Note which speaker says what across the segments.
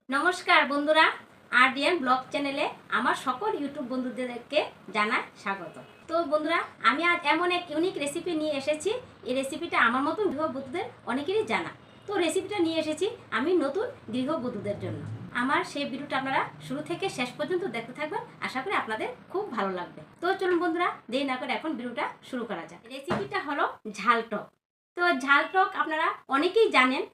Speaker 1: নমস্কার বন্ধুরা, আরডিএন ব্লগ চ্যানেলে আমার সকল ইউটিউব বন্ধুদেরকে জানাই স্বাগত। তো বন্ধুরা, আমি আজ এমন এক ইউনিক রেসিপি নিয়ে এসেছি। এই রেসিপিটা আমার মতো গৃহবধূদের অনেকেরই জানা। তো রেসিপিটা নিয়ে এসেছি আমি নতুন গৃহবধূদের জন্য। আমার সেই ভিডিওটা আপনারা শুরু থেকে শেষ পর্যন্ত দেখতে থাকবেন। আশা করি আপনাদের খুব ভালো লাগবে। তো চলুন বন্ধুরা, দেরি না করে এখন ভিডিওটা শুরু করা যাক। রেসিপিটা হলো ঝাল টক। তো ঝাল টক আপনারা অনেকেই জানেন।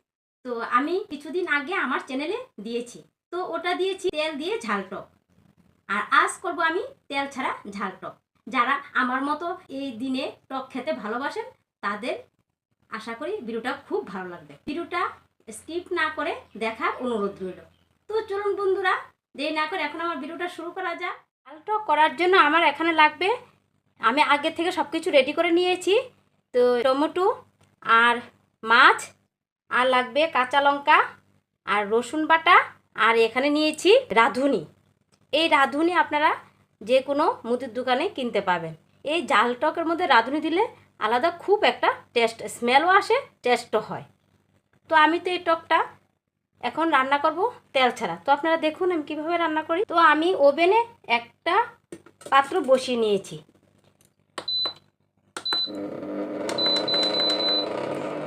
Speaker 1: তো আমি কিছুদিন আগে আমার চ্যানেলে দিয়েছি, তো ওটা দিয়েছি তেল দিয়ে ঝাল টক। আর আজ করব আমি তেল ছাড়া ঝাল টক। যারা আমার মতো এই দিনে টক খেতে ভালোবাসেন তাদের আশা করি ভিডিওটা খুব ভালো লাগবে। ভিডিওটা স্কিপ না করে দেখার অনুরোধ রইল। তো চলুন বন্ধুরা, দেরি না করে এখন আমার ভিডিওটা শুরু করা যাক। ঝাল টক করার জন্য আমার এখানে লাগবে, আমি আগে থেকে সব কিছু রেডি করে নিয়েছি। তো টমেটো আর মাছ, আর লাগবে কাঁচা লঙ্কা আর রসুন বাটা, আর এখানে নিয়েছি রাঁধুনি। এই রাঁধুনি আপনারা যে কোনো মুদির দোকানে কিনতে পাবেন। এই ঝাল টকের মধ্যে রাঁধুনি দিলে আলাদা খুব একটা টেস্ট, স্মেলও আসে, টেস্টও হয়। তো আমি তো এই টকটা এখন রান্না করব তেল ছাড়া। তো আপনারা দেখুন আমি কীভাবে রান্না করি। তো আমি ওভেনে একটা পাত্র বসিয়ে নিয়েছি।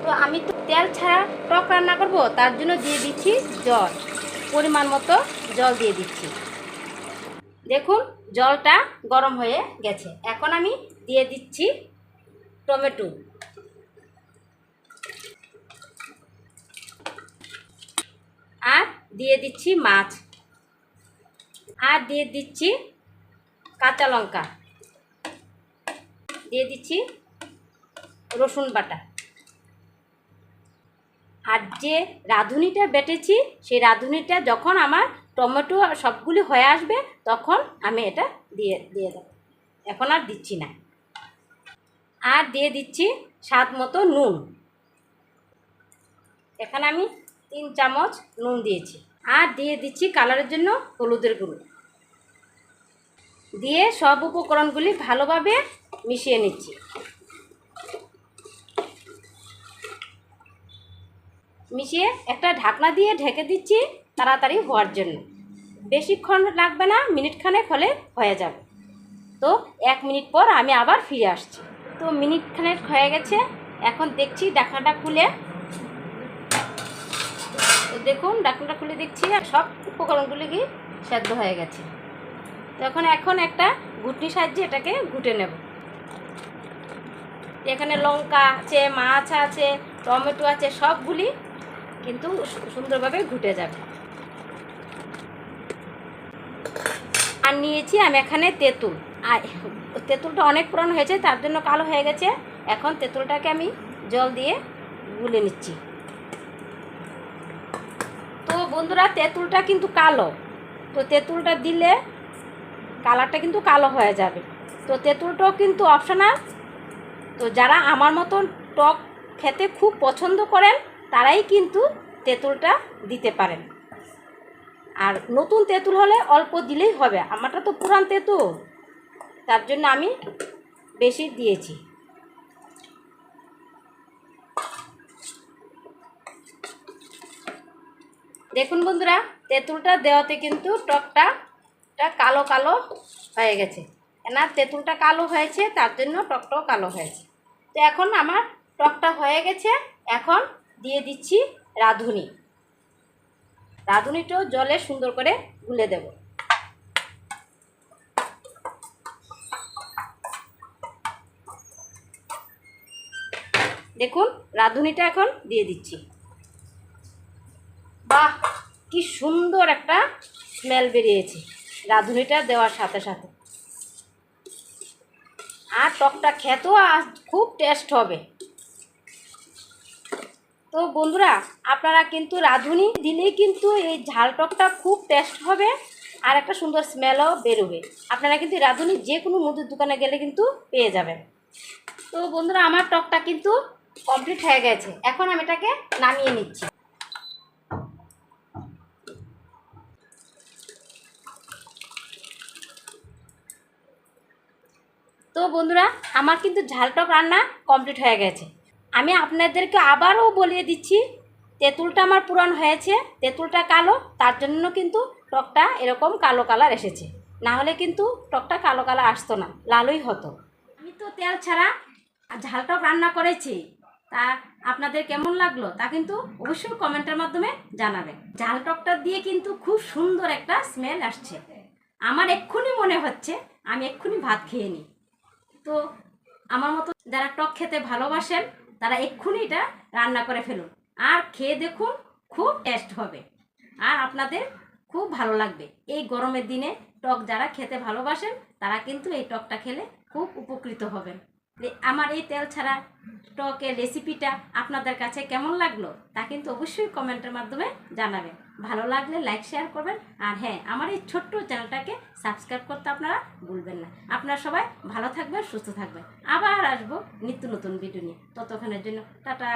Speaker 1: তো আমি তো তেল ছাড়া টক রান্না করব, তার জন্য দিয়ে দিচ্ছি জল, পরিমাণ মতো জল দিয়ে দিচ্ছি। দেখুন জলটা গরম হয়ে গেছে। এখন আমি দিয়ে দিচ্ছি টমেটো, আর দিয়ে দিচ্ছি মাছ, আর দিয়ে দিচ্ছি কাঁচা লঙ্কা, দিয়ে দিচ্ছি রসুন বাটা। আর যে রাঁধুনিটা বেটেছি সেই রাঁধুনিটা যখন আমার টমেটো সবগুলি হয়ে আসবে তখন আমি এটা দিয়ে দেবো। এখন আর দিচ্ছি না। আর দিয়ে দিচ্ছি স্বাদ মতো নুন। এখানে আমি 3 চামচ নুন দিয়েছি। আর দিয়ে দিচ্ছি কালারের জন্য হলুদের গুঁড়ো। দিয়ে সব উপকরণগুলি ভালোভাবে মিশিয়ে নিচ্ছি। মিশিয়ে একটা ঢাকনা দিয়ে ঢেকে দিচ্ছি তাড়াতাড়ি হওয়ার জন্য। বেশিক্ষণ লাগবে না, মিনিটখানেক হলে হয়ে যাবে। তো 1 মিনিট পর আমি আবার ফিরে আসছি। তো মিনিটখানেক হয়ে গেছে। এখন দেখছি ঢাকনাটা খুলে। তো দেখুন ঢাকনাটা খুলে দেখছি আর সব উপকরণগুলি কি সেদ্ধ হয়ে গেছে। তো এখন একটা ঘুটনির সাহায্যে এটাকে ঘুটে নেব। এখানে লঙ্কা আছে, মাছ আছে, টমেটো আছে, সবগুলি কিন্তু সুন্দরভাবে ঘুটে যাবে। আর নিয়েছি আমি এখানে তেঁতুল। আর তেঁতুলটা অনেক পুরানো হয়েছে, তার জন্য কালো হয়ে গেছে। এখন তেঁতুলটাকে আমি জল দিয়ে গুলে নিচ্ছি। তো বন্ধুরা, তেঁতুলটা কিন্তু কালো। তো তেঁতুলটা দিলে কালারটা কিন্তু কালো হয়ে যাবে। তো তেঁতুলটাও কিন্তু অপশনাল। তো যারা আমার মতন টক খেতে খুব পছন্দ করেন তারাই কিন্তু তেঁতুলটা দিতে পারেন। আর নতুন তেঁতুল হলে অল্প দিলেই হবে। আমারটা তো পুরান তেঁতুল, তার জন্য আমি বেশি দিয়েছি। দেখুন বন্ধুরা, তেঁতুলটা দেওয়াতে কিন্তু টকটা কালো কালো হয়ে গেছে। না, তেঁতুলটা কালো হয়েছে, তার জন্য টকটাও কালো হয়েছে। তো এখন আমার টকটা হয়ে গেছে। এখন দিয়ে দিচ্ছি রাঁধুনি। রাঁধুনিটাও জলে সুন্দর করে গুলে দেব। দেখুন রাঁধুনিটা এখন দিয়ে দিচ্ছি। বাহ, কি সুন্দর একটা স্মেল বেরিয়েছে রাঁধুনিটা দেওয়ার সাথে সাথে। আর টকটা খেতেও খুব টেস্ট হবে। তো বন্ধুরা, আপনারা কিন্তু রাঁধুনি দিলেই কিন্তু এই ঝাল টকটা খুব টেস্ট হবে, আর একটা সুন্দর স্মেলও বেরোবে। আপনারা কিন্তু রাঁধুনি যে কোনো মুদির দোকানে গেলে কিন্তু পেয়ে যাবেন। তো বন্ধুরা, আমার টকটা কিন্তু কমপ্লিট হয়ে গেছে। এখন আমি এটাকে নামিয়ে নিচ্ছি। তো বন্ধুরা, আমার কিন্তু ঝাল টক রান্না কমপ্লিট হয়ে গেছে। আমি আপনাদেরকে আবারও বলিয়ে দিচ্ছি, তেঁতুলটা আমার পুরান হয়েছে, তেঁতুলটা কালো, তার জন্য কিন্তু টকটা এরকম কালো কালার এসেছে, না হলে কিন্তু টকটা কালো কালার আসতো না, লালই হতো। আমি তো তেল ছাড়া ঝাল টক রান্না করেছি, তা আপনাদের কেমন লাগলো তা কিন্তু অবশ্যই কমেন্টের মাধ্যমে জানাবেন। ঝাল টকটা দিয়ে কিন্তু খুব সুন্দর একটা স্মেল আসছে। আমার এক্ষুনি মনে হচ্ছে আমি এক্ষুনি ভাত খেয়ে নিই। তো আমার মতো যারা টক খেতে ভালোবাসেন তারা এক্ষুনি এটা রান্না করে ফেলুন, আর খেয়ে দেখুন, খুব টেস্ট হবে আর আপনাদের খুব ভালো লাগবে। এই গরমের দিনে টক যারা খেতে ভালোবাসেন তারা কিন্তু এই টকটা খেলে খুব উপকৃত হবেন। আমার এই তেল ছাড়া টকের রেসিপিটা আপনাদের কাছে কেমন লাগলো তা কিন্তু অবশ্যই কমেন্টের মাধ্যমে জানাবেন। ভালো লাগলে লাইক শেয়ার করবেন, আর হ্যাঁ, আমার এই ছোট্ট চ্যানেলটাকে সাবস্ক্রাইব করতে আপনারা ভুলবেন না। আপনারা সবাই ভালো থাকবেন, সুস্থ থাকবেন। আবার আসবো নিত্য নতুন ভিডিও নিয়ে। ততক্ষণের জন্য টাটা।